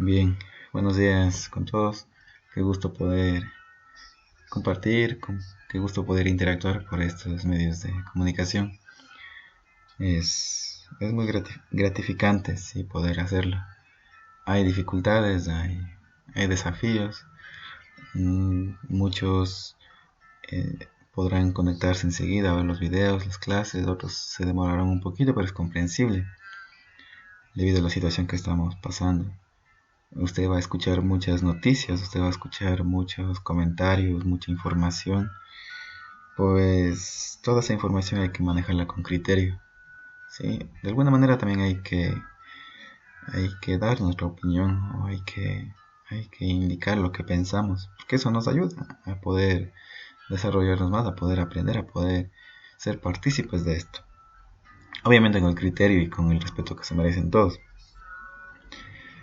Bien, buenos días con todos. Qué gusto poder compartir, qué gusto poder interactuar por estos medios de comunicación. Es muy gratificante, sí, poder hacerlo. Hay dificultades, hay desafíos. Muchos podrán conectarse enseguida a ver los videos, las clases, otros se demorarán un poquito, pero es comprensible debido a la situación que estamos pasando. Usted va a escuchar muchas noticias, usted va a escuchar muchos comentarios, mucha información. Pues toda esa información hay que manejarla con criterio, ¿sí? De alguna manera también hay que dar nuestra opinión o hay que indicar lo que pensamos, porque eso nos ayuda a poder desarrollarnos más, a poder aprender, a poder ser partícipes de esto. Obviamente con el criterio y con el respeto que se merecen todos.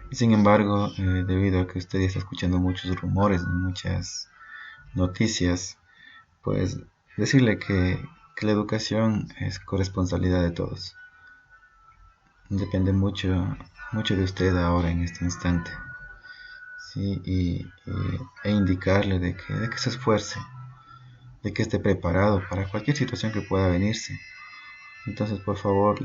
Sin embargo, debido a que usted ya está escuchando muchos rumores, muchas noticias, pues decirle que la educación es corresponsabilidad de todos. Depende mucho de usted ahora en este instante. ¿Sí? E indicarle de que se esfuerce, de que esté preparado para cualquier situación que pueda venirse. Entonces, por favor,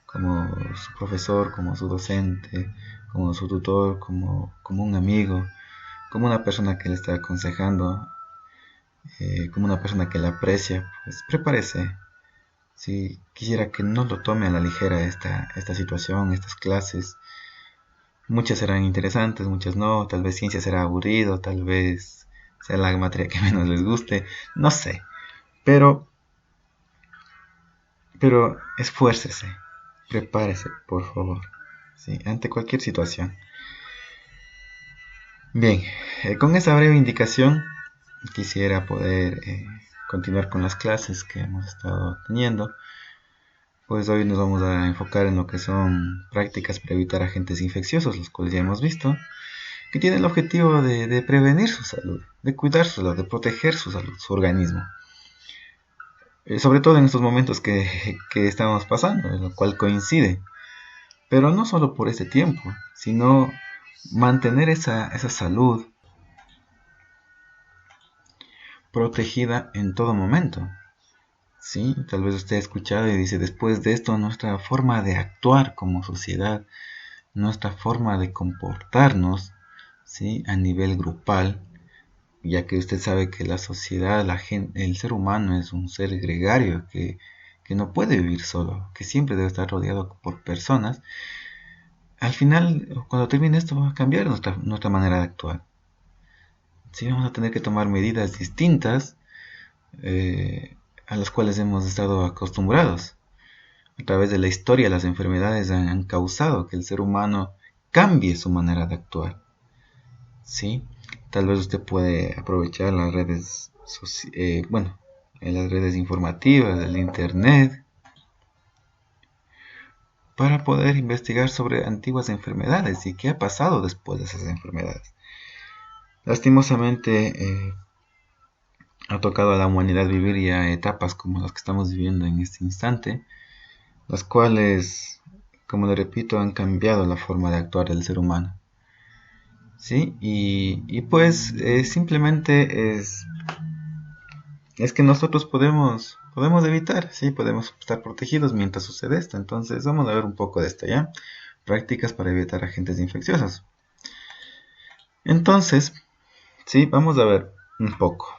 como su profesor, como su docente, como su tutor, como un amigo, como una persona que le está aconsejando, como una persona que le aprecia, pues prepárese. Si quisiera que no lo tome a la ligera esta situación, estas clases. Muchas serán interesantes, muchas no. Tal vez ciencia será aburrido, tal vez sea la materia que menos les guste. No sé. Pero, pero esfuércese. Prepárese, por favor. ¿Sí? Ante cualquier situación. Bien, con esa breve indicación quisiera poder continuar con las clases que hemos estado teniendo. Pues hoy nos vamos a enfocar en lo que son prácticas para evitar agentes infecciosos, los cuales ya hemos visto, que tienen el objetivo de prevenir su salud, de cuidar su salud, de proteger su salud, su organismo. Sobre todo en estos momentos que estamos pasando, lo cual coincide. Pero no solo por este tiempo, sino mantener esa salud protegida en todo momento. Sí, tal vez usted ha escuchado y dice, después de esto nuestra forma de actuar como sociedad, nuestra forma de comportarnos, ¿sí? A nivel grupal, ya que usted sabe que la sociedad, el ser humano es un ser gregario que no puede vivir solo, que siempre debe estar rodeado por personas. Al final, cuando termine esto, va a cambiar nuestra manera de actuar. Sí, vamos a tener que tomar medidas distintas a las cuales hemos estado acostumbrados. A través de la historia, las enfermedades han causado que el ser humano cambie su manera de actuar. ¿Sí? Tal vez usted puede aprovechar las redes, en las redes informativas, el internet, para poder investigar sobre antiguas enfermedades y qué ha pasado después de esas enfermedades. Lastimosamente, ha tocado a la humanidad vivir ya etapas como las que estamos viviendo en este instante, las cuales, como le repito, han cambiado la forma de actuar del ser humano. ¿Sí? Y pues simplemente es que nosotros podemos evitar, ¿sí? Podemos estar protegidos mientras sucede esto. Entonces vamos a ver un poco de esto, ¿ya? Prácticas para evitar agentes infecciosos. Entonces, sí, vamos a ver un poco.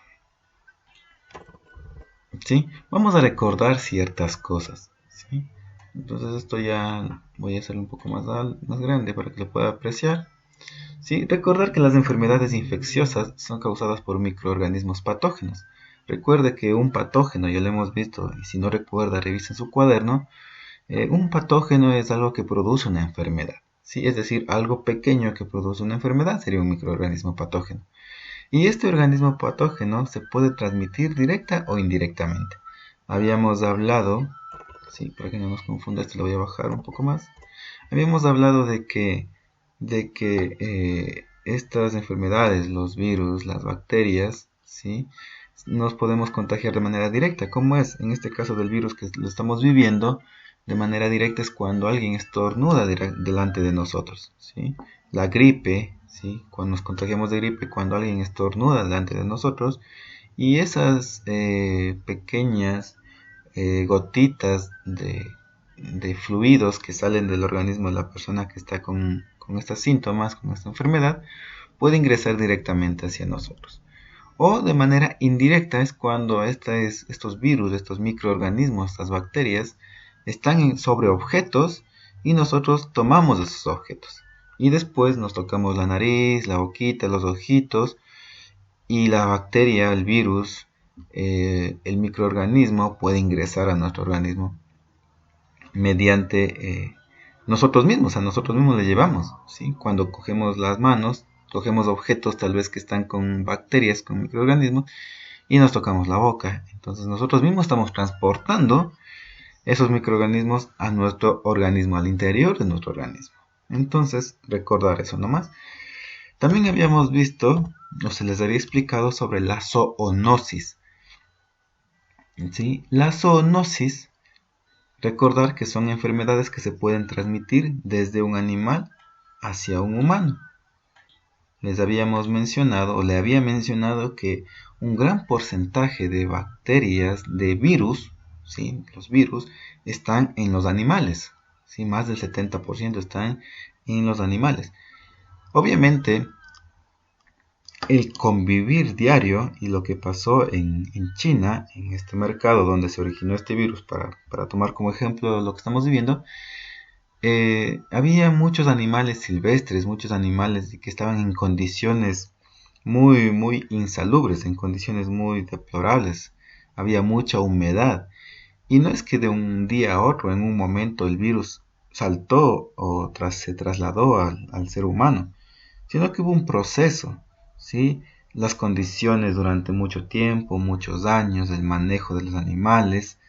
¿Sí? Vamos a recordar ciertas cosas, ¿sí? Entonces esto ya voy a hacerlo un poco más grande para que lo pueda apreciar. ¿Sí? Recordar que las enfermedades infecciosas son causadas por microorganismos patógenos. Recuerde que un patógeno, ya lo hemos visto, y si no recuerda, revisen su cuaderno. Un patógeno es algo que produce una enfermedad. ¿Sí? Es decir, algo pequeño que produce una enfermedad sería un microorganismo patógeno. Y este organismo patógeno se puede transmitir directa o indirectamente. Habíamos hablado, sí, para que no nos confunda, esto lo voy a bajar un poco más. Habíamos hablado de que estas enfermedades, los virus, las bacterias, ¿sí? Nos podemos contagiar de manera directa. ¿Cómo es? En este caso del virus que lo estamos viviendo, de manera directa es cuando alguien estornuda delante de nosotros, ¿sí? La gripe, ¿sí? Cuando nos contagiamos de gripe, cuando alguien estornuda delante de nosotros, y esas pequeñas gotitas de fluidos que salen del organismo de la persona que está con estos síntomas, con esta enfermedad, puede ingresar directamente hacia nosotros. O de manera indirecta es cuando estos virus, estos microorganismos, estas bacterias, están sobre objetos y nosotros tomamos esos objetos. Y después nos tocamos la nariz, la boquita, los ojitos, y la bacteria, el virus, el microorganismo puede ingresar a nuestro organismo mediante nosotros mismos, a nosotros mismos le llevamos, ¿sí? Cuando cogemos las manos, cogemos objetos tal vez que están con bacterias, con microorganismos, y nos tocamos la boca. Entonces nosotros mismos estamos transportando esos microorganismos a nuestro organismo, al interior de nuestro organismo. Entonces, recordar eso nomás. También habíamos visto, o se les había explicado sobre la zoonosis. ¿Sí? La zoonosis, recordar que son enfermedades que se pueden transmitir desde un animal hacia un humano. Les habíamos mencionado, o le había mencionado que un gran porcentaje de bacterias, de virus, ¿sí? Los virus, están en los animales. ¿Sí? Más del 70% están en los animales. Obviamente, el convivir diario y lo que pasó en China, en este mercado donde se originó este virus, para tomar como ejemplo lo que estamos viviendo, había muchos animales silvestres, muchos animales que estaban en condiciones muy, muy insalubres, en condiciones muy deplorables. Había mucha humedad. Y no es que de un día a otro, en un momento, el virus saltó o se trasladó al ser humano, sino que hubo un proceso, ¿sí? Las condiciones durante mucho tiempo, muchos años, el manejo de los animales,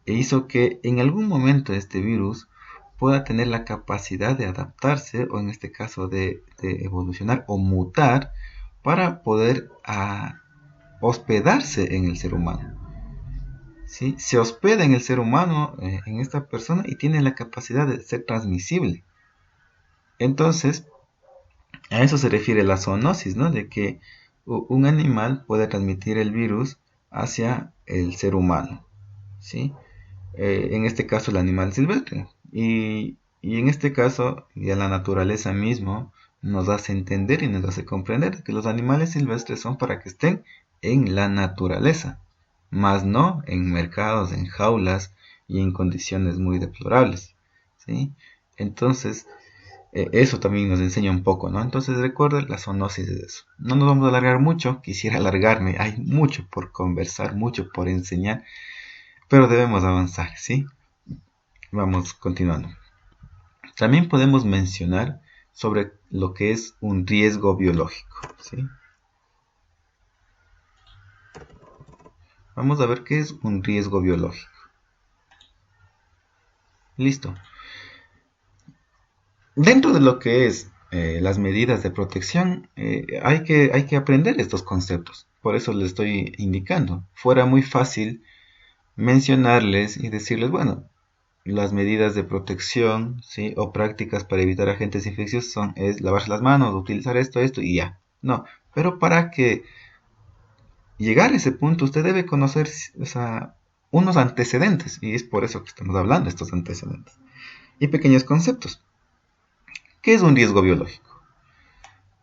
e hizo que en algún momento este virus pueda tener la capacidad de adaptarse, o en este caso de evolucionar o mutar, para poder hospedarse en el ser humano. ¿Sí? Se hospeda en el ser humano, en esta persona, y tiene la capacidad de ser transmisible. Entonces, a eso se refiere la zoonosis, ¿no? De que un animal puede transmitir el virus hacia el ser humano, ¿sí? En este caso el animal silvestre. Y en este caso ya la naturaleza mismo nos hace entender y nos hace comprender que los animales silvestres son para que estén en la naturaleza, más no en mercados, en jaulas y en condiciones muy deplorables, ¿sí? Entonces, eso también nos enseña un poco, ¿no? Entonces recuerda la zoonosis de eso. No nos vamos a alargar mucho, quisiera alargarme, hay mucho por conversar, mucho por enseñar, pero debemos avanzar, ¿sí? Vamos continuando. También podemos mencionar sobre lo que es un riesgo biológico, ¿sí? Vamos a ver qué es un riesgo biológico. Listo. Dentro de lo que es las medidas de protección, hay que aprender estos conceptos. Por eso les estoy indicando. Fuera muy fácil mencionarles y decirles, bueno, las medidas de protección, ¿sí? O prácticas para evitar agentes infecciosos es lavarse las manos, utilizar esto y ya. No, pero para que llegar a ese punto usted debe conocer, o sea, unos antecedentes, y es por eso que estamos hablando de estos antecedentes. Y pequeños conceptos. ¿Qué es un riesgo biológico?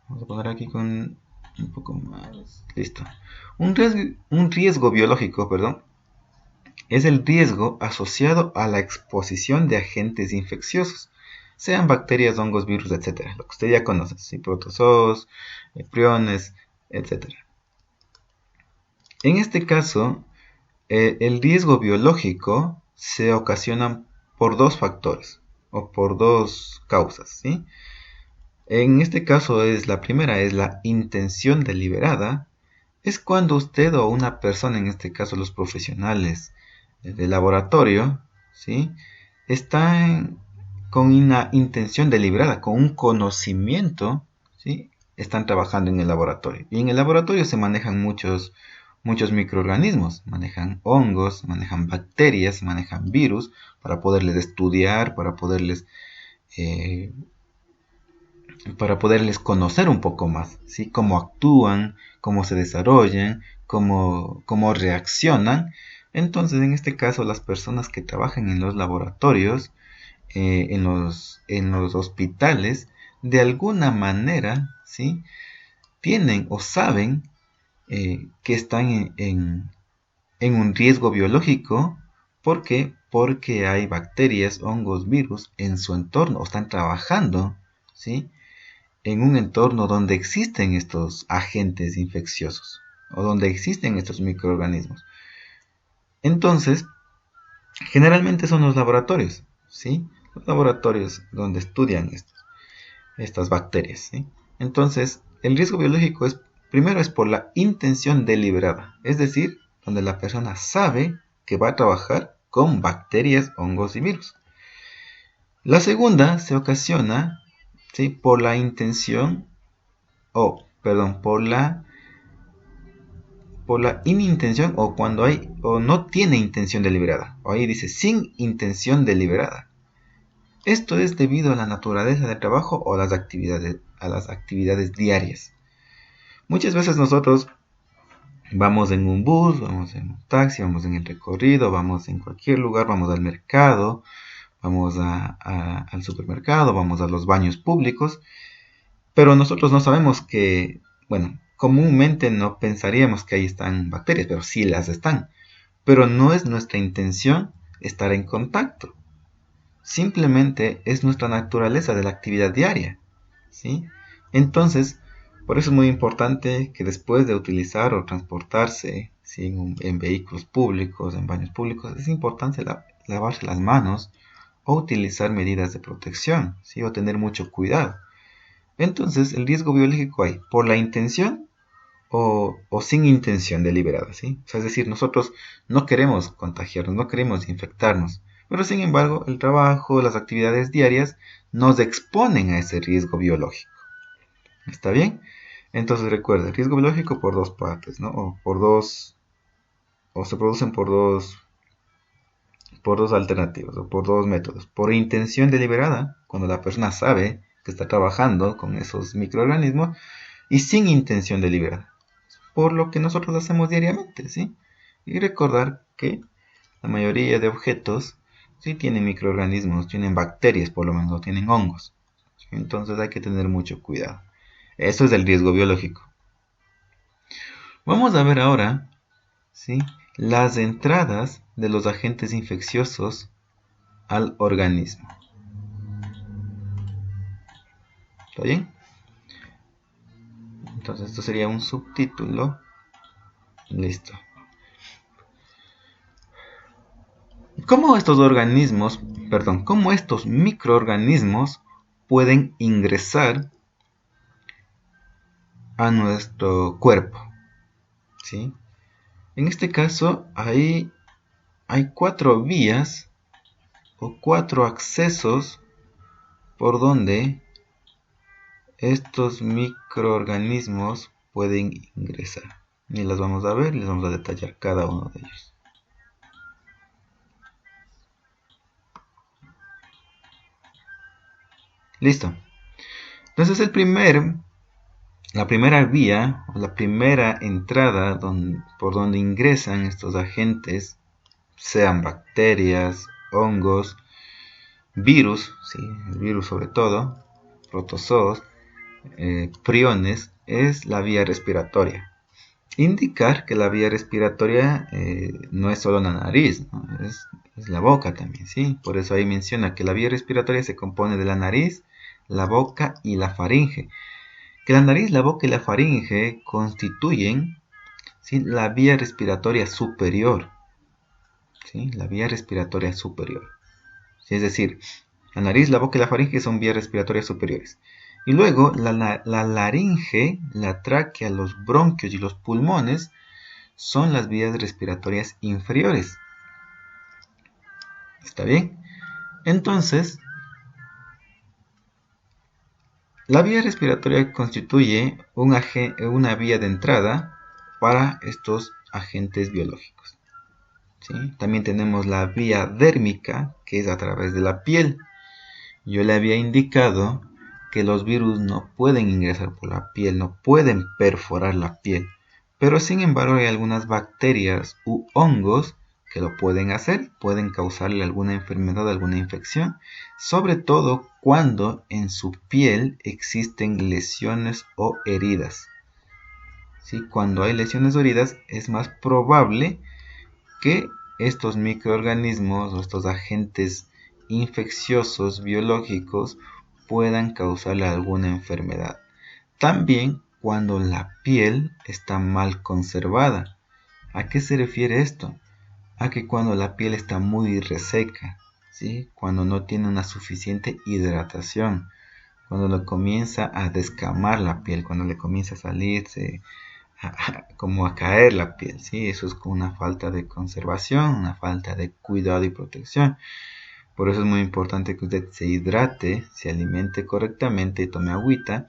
Vamos a poner aquí con un poco más. Listo. Un riesgo biológico, perdón, es el riesgo asociado a la exposición de agentes infecciosos, sean bacterias, hongos, virus, etc. Lo que usted ya conoce, ¿sí? Protozoos, priones, etc. En este caso, el riesgo biológico se ocasiona por dos factores o por dos causas, ¿sí? En este caso la primera es la intención deliberada, es cuando usted o una persona, en este caso los profesionales de laboratorio, ¿sí? Están con una intención deliberada, con un conocimiento, ¿sí? Están trabajando en el laboratorio. Y en el laboratorio se manejan muchos microorganismos, manejan hongos, manejan bacterias, manejan virus, para poderles estudiar, para poderles conocer un poco más, ¿sí? Cómo actúan, cómo se desarrollan, cómo reaccionan. Entonces, en este caso, las personas que trabajan en los laboratorios, en los hospitales, de alguna manera, ¿sí? Tienen o saben que están en un riesgo biológico. ¿Por qué? Porque hay bacterias, hongos, virus en su entorno, o están trabajando, ¿sí? En un entorno donde existen estos agentes infecciosos o donde existen estos microorganismos. Entonces, generalmente son los laboratorios, ¿sí? Los laboratorios donde estudian estas bacterias, ¿sí? Entonces, el riesgo biológico primero es por la intención deliberada, es decir, donde la persona sabe que va a trabajar con bacterias, hongos y virus. La segunda se ocasiona, ¿sí? Por la intención, por la inintención, o cuando hay o no tiene intención deliberada, o ahí dice sin intención deliberada. Esto es debido a la naturaleza del trabajo o a las actividades diarias. Muchas veces nosotros vamos en un bus, vamos en un taxi, vamos en el recorrido, vamos en cualquier lugar, vamos al mercado, vamos al supermercado, vamos a los baños públicos, pero nosotros no sabemos que, bueno, comúnmente no pensaríamos que ahí están bacterias, pero sí las están. Pero no es nuestra intención estar en contacto. Simplemente es nuestra naturaleza de la actividad diaria, ¿sí? Entonces, por eso es muy importante que después de utilizar o transportarse, ¿sí? en vehículos públicos, en baños públicos, es importante lavarse las manos o utilizar medidas de protección, ¿sí? O tener mucho cuidado. Entonces, el riesgo biológico hay por la intención o sin intención deliberada, ¿sí? O sea, es decir, nosotros no queremos contagiarnos, no queremos infectarnos, pero sin embargo, el trabajo, las actividades diarias nos exponen a ese riesgo biológico. ¿Está bien? Entonces recuerda, el riesgo biológico por dos partes, ¿no? O se producen por dos alternativas, o por dos métodos. Por intención deliberada, cuando la persona sabe que está trabajando con esos microorganismos, y sin intención deliberada, por lo que nosotros hacemos diariamente, ¿sí? Y recordar que la mayoría de objetos sí tienen microorganismos, tienen bacterias por lo menos, tienen hongos. Entonces hay que tener mucho cuidado. Eso es el riesgo biológico. Vamos a ver ahora, ¿sí? Las entradas de los agentes infecciosos al organismo. ¿Está bien? Entonces esto sería un subtítulo. Listo. ¿Cómo estos microorganismos pueden ingresar a nuestro cuerpo? ¿Sí? En este caso, hay 4 vías o 4 accesos por donde estos microorganismos pueden ingresar. Y las vamos a ver y les vamos a detallar cada uno de ellos. Listo. Entonces la primera vía o la primera entrada por donde ingresan estos agentes, sean bacterias, hongos, virus, ¿sí? El virus sobre todo, protozoos, priones, es la vía respiratoria. Indicar que la vía respiratoria no es solo la nariz, ¿no? Es la boca también, ¿sí? Por eso ahí menciona que la vía respiratoria se compone de la nariz, la boca y la faringe. Que la nariz, la boca y la faringe constituyen, ¿sí? La vía respiratoria superior, ¿sí? La vía respiratoria superior. ¿Sí? Es decir, la nariz, la boca y la faringe son vías respiratorias superiores. Y luego la laringe, la tráquea, los bronquios y los pulmones son las vías respiratorias inferiores. ¿Está bien? Entonces, la vía respiratoria constituye una vía de entrada para estos agentes biológicos, ¿sí? También tenemos la vía dérmica, que es a través de la piel. Yo le había indicado que los virus no pueden ingresar por la piel, no pueden perforar la piel, pero sin embargo hay algunas bacterias u hongos que lo pueden hacer, pueden causarle alguna enfermedad, alguna infección, sobre todo cuando en su piel existen lesiones o heridas. ¿Sí? Cuando hay lesiones o heridas es más probable que estos microorganismos o estos agentes infecciosos biológicos puedan causarle alguna enfermedad. También cuando la piel está mal conservada. ¿A qué se refiere esto? A que cuando la piel está muy reseca, ¿sí? Cuando no tiene una suficiente hidratación, cuando le comienza a descamar la piel, cuando le comienza a salirse, como a caer la piel, ¿sí? Eso es una falta de conservación, una falta de cuidado y protección. Por eso es muy importante que usted se hidrate, se alimente correctamente y tome agüita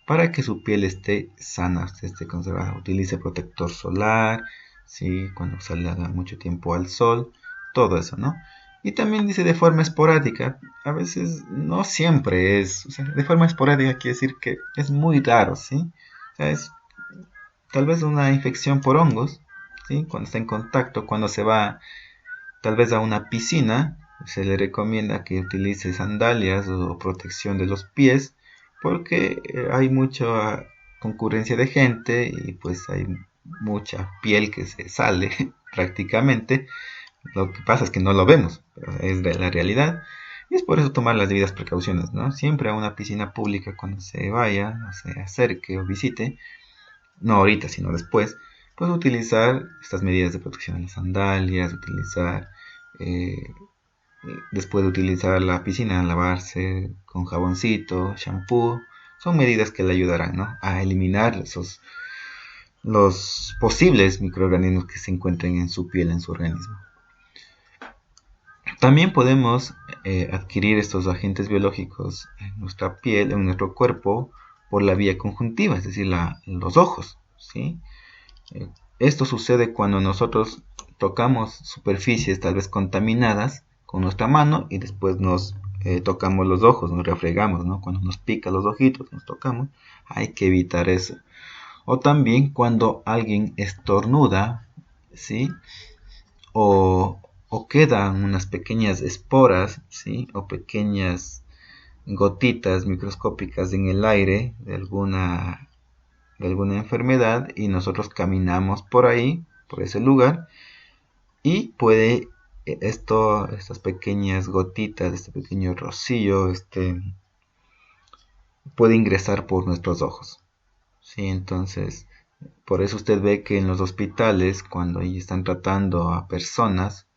para que su piel esté sana, esté conservada. Utilice protector solar, ¿sí? Cuando salga mucho tiempo al sol, todo eso, ¿no? Y también dice de forma esporádica, a veces no siempre es, o sea, de forma esporádica quiere decir que es muy raro, ¿sí? O sea, es tal vez una infección por hongos, ¿sí? Cuando está en contacto, cuando se va tal vez a una piscina, se le recomienda que utilice sandalias o protección de los pies, porque hay mucha concurrencia de gente y pues hay mucha piel que se sale prácticamente. Lo que pasa es que no lo vemos, pero es de la realidad. Y es por eso tomar las debidas precauciones, ¿no? Siempre a una piscina pública cuando se vaya, o se acerque o visite, no ahorita, sino después, pues utilizar estas medidas de protección en las sandalias, utilizar, eh, después de utilizar la piscina, lavarse con jaboncito, shampoo, son medidas que le ayudarán, ¿no? A eliminar los posibles microorganismos que se encuentren en su piel, en su organismo. También podemos adquirir estos agentes biológicos en nuestra piel, en nuestro cuerpo, por la vía conjuntiva, es decir, los ojos, ¿sí? Esto sucede cuando nosotros tocamos superficies tal vez contaminadas con nuestra mano y después nos tocamos los ojos, nos refregamos, ¿no? Cuando nos pica los ojitos, nos tocamos, hay que evitar eso. O también cuando alguien estornuda, ¿sí? O quedan unas pequeñas esporas, ¿sí? O pequeñas gotitas microscópicas en el aire de alguna enfermedad y nosotros caminamos por ahí, por ese lugar, y puede estas pequeñas gotitas, este pequeño rocío, puede ingresar por nuestros ojos. ¿Sí? Entonces, por eso usted ve que en los hospitales, cuando ahí están tratando a personas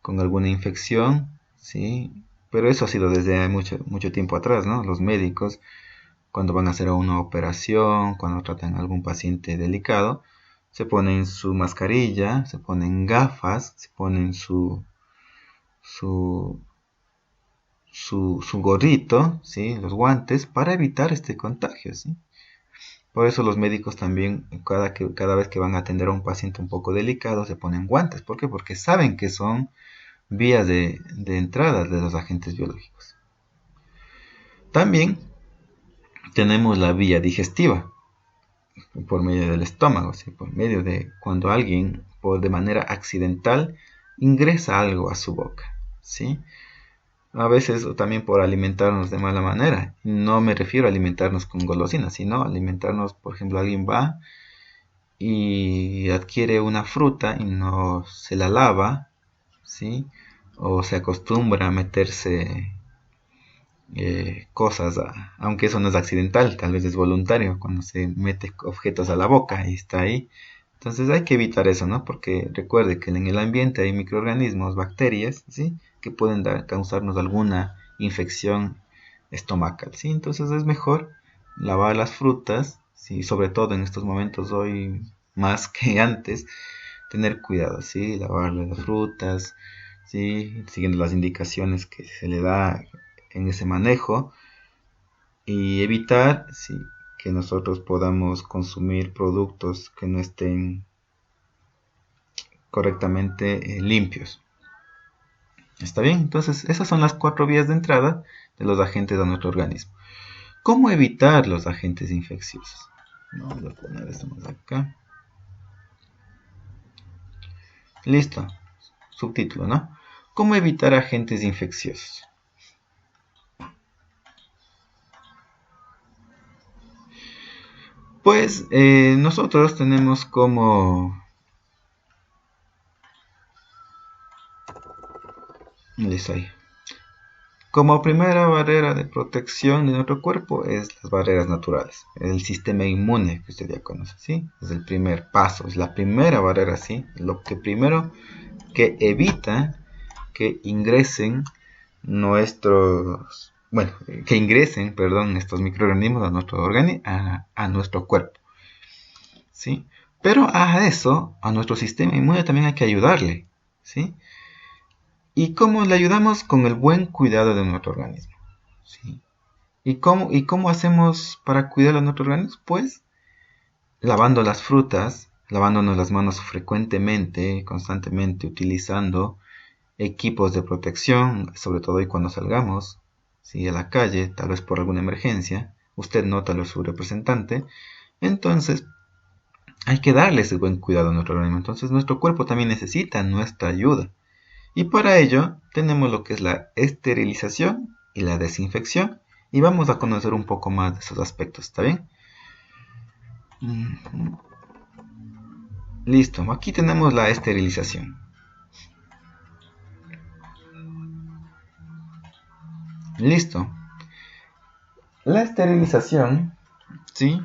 con alguna infección, ¿sí? Pero eso ha sido desde mucho tiempo atrás, ¿no? Los médicos cuando van a hacer una operación, cuando tratan a algún paciente delicado, se ponen su mascarilla, se ponen gafas, se ponen su, su gorrito, ¿sí? Los guantes, para evitar este contagio, ¿sí? Por eso los médicos también, cada vez que van a atender a un paciente un poco delicado, se ponen guantes. ¿Por qué? Porque saben que son vías de entrada de los agentes biológicos. También tenemos la vía digestiva, por medio del estómago, ¿sí? Por medio de cuando alguien de manera accidental ingresa algo a su boca, ¿sí? A veces también por alimentarnos de mala manera. No me refiero a alimentarnos con golosinas, sino alimentarnos, por ejemplo, alguien va y adquiere una fruta y no se la lava, ¿sí? O se acostumbra a meterse cosas, aunque eso no es accidental, tal vez es voluntario, cuando se mete objetos a la boca y está ahí. Entonces hay que evitar eso, ¿no? Porque recuerde que en el ambiente hay microorganismos, bacterias, ¿sí? Que pueden causarnos alguna infección estomacal, ¿sí? Entonces es mejor lavar las frutas, ¿sí? Sobre todo en estos momentos hoy más que antes, tener cuidado, ¿sí? Lavarle las frutas, ¿sí? Siguiendo las indicaciones que se le da en ese manejo y evitar, ¿sí? Que nosotros podamos consumir productos que no estén correctamente limpios. ¿Está bien? Entonces, esas son las 4 vías de entrada de los agentes a nuestro organismo. ¿Cómo evitar los agentes infecciosos? Vamos a poner esto más acá. Listo. Subtítulo, ¿no? ¿Cómo evitar agentes infecciosos? Pues nosotros tenemos como... Listo ahí. Como primera barrera de protección de nuestro cuerpo es las barreras naturales. El sistema inmune que usted ya conoce, ¿sí? Es el primer paso, es la primera barrera, ¿sí? Lo que primero que evita que ingresen nuestros... Bueno, que ingresen, perdón, estos microorganismos a nuestro cuerpo, ¿sí? Pero a eso, a nuestro sistema inmune también hay que ayudarle, ¿sí? ¿Y cómo le ayudamos? Con el buen cuidado de nuestro organismo, ¿sí? ¿Y cómo hacemos para cuidar a nuestro organismo? Pues lavando las frutas, lavándonos las manos frecuentemente, constantemente, utilizando equipos de protección, sobre todo y cuando salgamos, ¿sí? A la calle, tal vez por alguna emergencia, usted no, tal vez su representante, entonces hay que darle ese buen cuidado a nuestro organismo. Entonces nuestro cuerpo también necesita nuestra ayuda. Y para ello tenemos lo que es la esterilización y la desinfección. Y vamos a conocer un poco más de esos aspectos, ¿está bien? Listo, aquí tenemos la esterilización. Listo. La esterilización, ¿sí?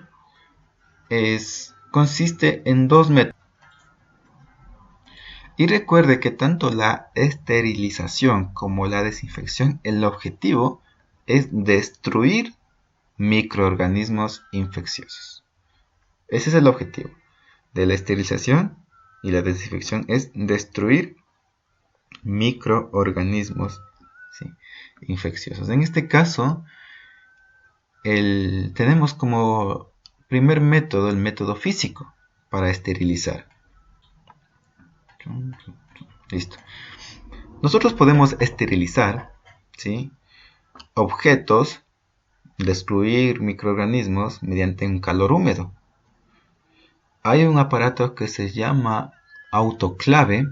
Consiste en 2 métodos. Y recuerde que tanto la esterilización como la desinfección, el objetivo es destruir microorganismos infecciosos. Ese es el objetivo de la esterilización y la desinfección, es destruir microorganismos, ¿sí? Infecciosos. En este caso, tenemos como primer método el método físico para esterilizar. Listo. Nosotros podemos esterilizar, ¿sí? Objetos, destruir microorganismos mediante un calor húmedo. Hay un aparato que se llama autoclave,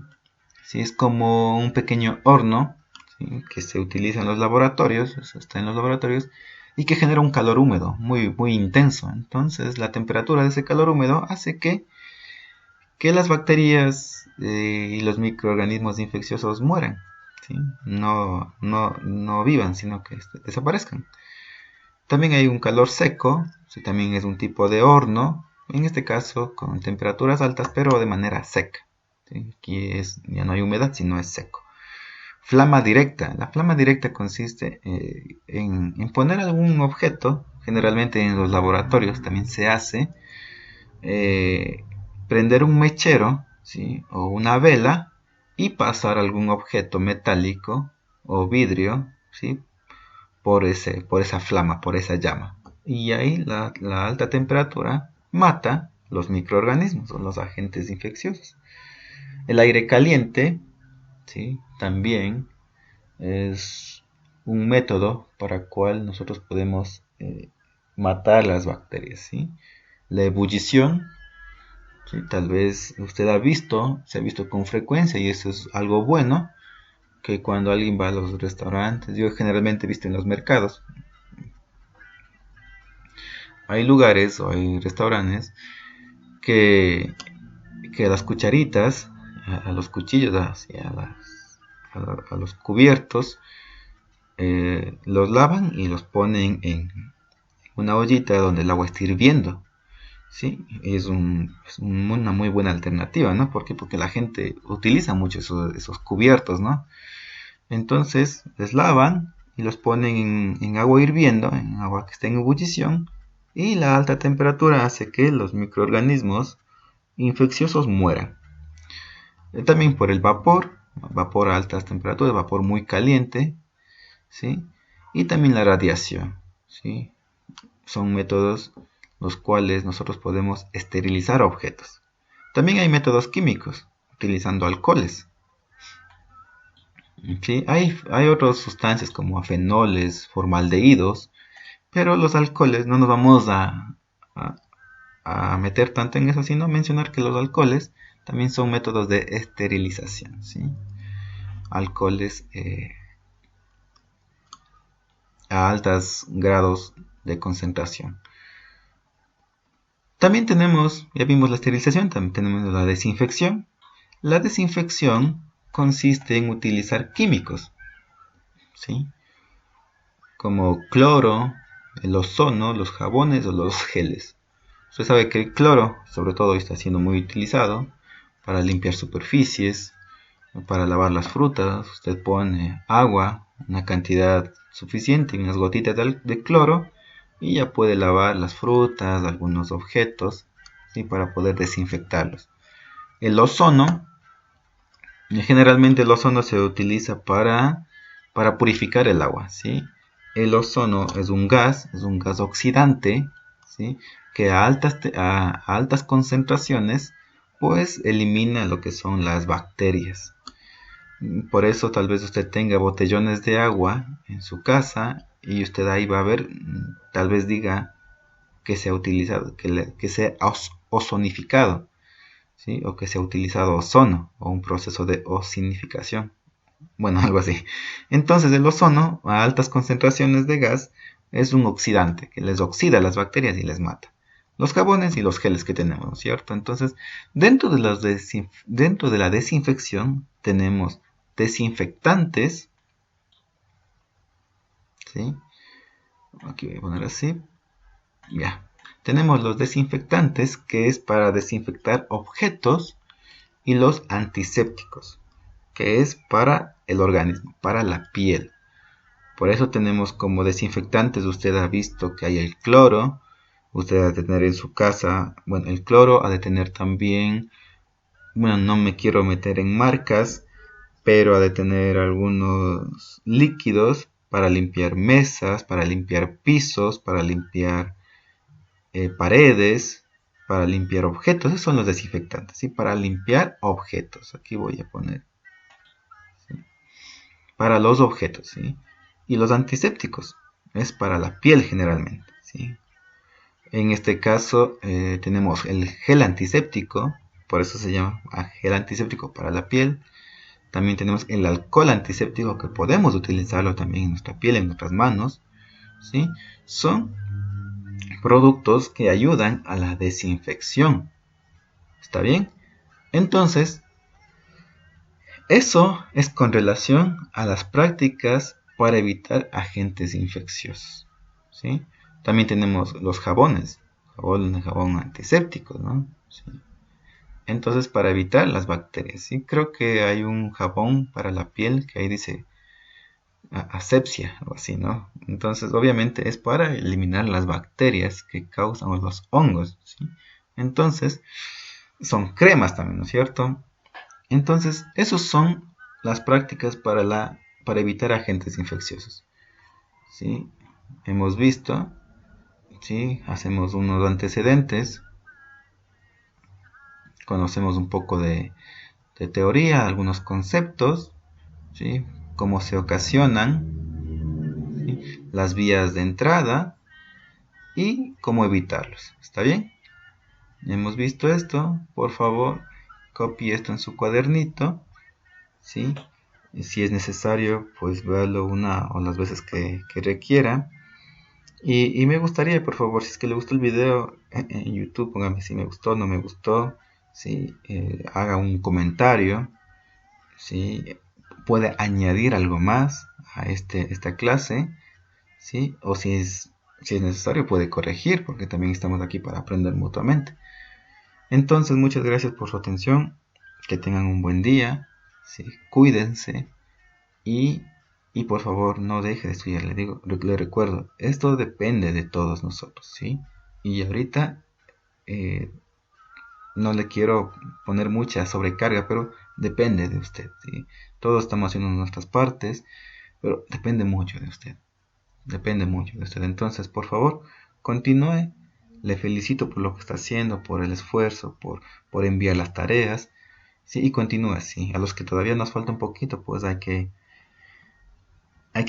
¿sí? Es como un pequeño horno, ¿sí? Que se utiliza en los laboratorios, eso está en los laboratorios, y que genera un calor húmedo muy, muy intenso. Entonces la temperatura de ese calor húmedo hace que las bacterias y los microorganismos infecciosos mueran, ¿sí? No vivan, sino que desaparezcan. También hay un calor seco, ¿sí? También es un tipo de horno, en este caso con temperaturas altas, pero de manera seca, ¿sí? Aquí ya no hay humedad, sino es seco. Flama directa. La flama directa consiste en poner algún objeto, generalmente en los laboratorios también se hace, prender un mechero, ¿sí? O una vela y pasar algún objeto metálico o vidrio, ¿sí? por esa flama, por esa llama. Y ahí la alta temperatura mata los microorganismos o los agentes infecciosos. El aire caliente, ¿sí? También es un método para el cual nosotros podemos matar las bacterias, ¿sí? La ebullición, ¿sí? Tal vez usted se ha visto con frecuencia y eso es algo bueno, que cuando alguien va a los restaurantes, yo generalmente he visto en los mercados, hay lugares o hay restaurantes que a las cucharitas, a los cuchillos, a los cubiertos, los lavan y los ponen en una ollita donde el agua está hirviendo, ¿sí? Es una muy buena alternativa, ¿no? ¿Por qué? Porque la gente utiliza mucho esos cubiertos, ¿no? Entonces les lavan y los ponen en agua hirviendo, en agua que está en ebullición, y la alta temperatura hace que los microorganismos infecciosos mueran. También por el vapor a altas temperaturas, vapor muy caliente, ¿sí? Y también la radiación, ¿sí? Son métodos los cuales nosotros podemos esterilizar objetos. También hay métodos químicos, utilizando alcoholes. ¿Sí? Hay otras sustancias como fenoles, formaldehídos, pero los alcoholes no nos vamos a- a meter tanto en eso, sino mencionar que los alcoholes también son métodos de esterilización. ¿Sí? Alcoholes a altos grados de concentración. También tenemos, ya vimos la esterilización, también tenemos la desinfección. La desinfección consiste en utilizar químicos, ¿sí? Como cloro, el ozono, los jabones o los geles. Usted sabe que el cloro, sobre todo, está siendo muy utilizado para limpiar superficies, para lavar las frutas. Usted pone agua, una cantidad suficiente, unas gotitas de cloro, y ya puede lavar las frutas, algunos objetos, ¿sí? Para poder desinfectarlos. El ozono, generalmente el ozono se utiliza para purificar el agua, ¿sí? El ozono es un gas oxidante, ¿sí? Que a altas concentraciones pues elimina lo que son las bacterias. Por eso tal vez usted tenga botellones de agua en su casa y usted ahí va a ver, tal vez diga que se ha utilizado, que se ha ozonificado, ¿sí? O que se ha utilizado ozono o un proceso de ozonificación. Bueno, algo así. Entonces el ozono a altas concentraciones de gas es un oxidante que les oxida a las bacterias y les mata. Los jabones y los geles que tenemos, ¿no es cierto? Entonces, dentro de la desinfección tenemos desinfectantes, ¿sí? Aquí voy a poner así, ya. Tenemos los desinfectantes, que es para desinfectar objetos, y los antisépticos, que es para el organismo, para la piel. Por eso tenemos como desinfectantes, usted ha visto que hay el cloro, usted ha de tener en su casa, bueno, el cloro ha de tener también, bueno, no me quiero meter en marcas, pero ha de tener algunos líquidos para limpiar mesas, para limpiar pisos, para limpiar paredes, para limpiar objetos. Esos son los desinfectantes, ¿sí? Para limpiar objetos. Aquí voy a poner, ¿sí? Para los objetos, ¿sí? Y los antisépticos es para la piel generalmente, ¿sí? En este caso tenemos el gel antiséptico, por eso se llama gel antiséptico para la piel. También tenemos el alcohol antiséptico, que podemos utilizarlo también en nuestra piel, en nuestras manos, ¿sí? Son productos que ayudan a la desinfección. ¿Está bien? Entonces, eso es con relación a las prácticas para evitar agentes infecciosos, ¿sí? También tenemos los jabones, jabón antiséptico, ¿no? ¿Sí? Entonces, para evitar las bacterias, ¿sí? Creo que hay un jabón para la piel que ahí dice asepsia o así, ¿no? Entonces, obviamente es para eliminar las bacterias que causan los hongos, ¿sí? Entonces, son cremas también, ¿no es cierto? Entonces, esos son las prácticas para evitar agentes infecciosos, ¿sí? Hemos visto, ¿sí? Hacemos unos antecedentes, conocemos un poco de teoría, algunos conceptos, ¿sí? Cómo se ocasionan, ¿sí? Las vías de entrada y cómo evitarlos. ¿Está bien? Hemos visto esto. Por favor, copie esto en su cuadernito, ¿sí? Y si es necesario, pues véalo una o las veces que requiera. Y me gustaría, por favor, si es que le gustó el video en YouTube, póngame si me gustó, no me gustó, ¿sí? Haga un comentario, ¿sí? Puede añadir algo más a esta clase, ¿sí? O si es necesario, puede corregir, porque también estamos aquí para aprender mutuamente. Entonces, muchas gracias por su atención, que tengan un buen día, ¿sí? Cuídense y, y por favor no deje de estudiar. Le recuerdo, esto depende de todos nosotros, ¿sí? Y ahorita eh, no le quiero poner mucha sobrecarga, pero depende de usted, ¿sí? Todos estamos haciendo nuestras partes, pero depende mucho de usted. Depende mucho de usted. Entonces, por favor, continúe. Le felicito por lo que está haciendo, por el esfuerzo, por enviar las tareas. Sí, y continúa así. A los que todavía nos falta un poquito, pues hay que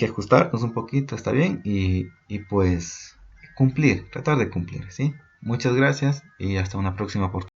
ajustarnos un poquito, está bien, y pues cumplir, tratar de cumplir, ¿sí? Muchas gracias y hasta una próxima oportunidad.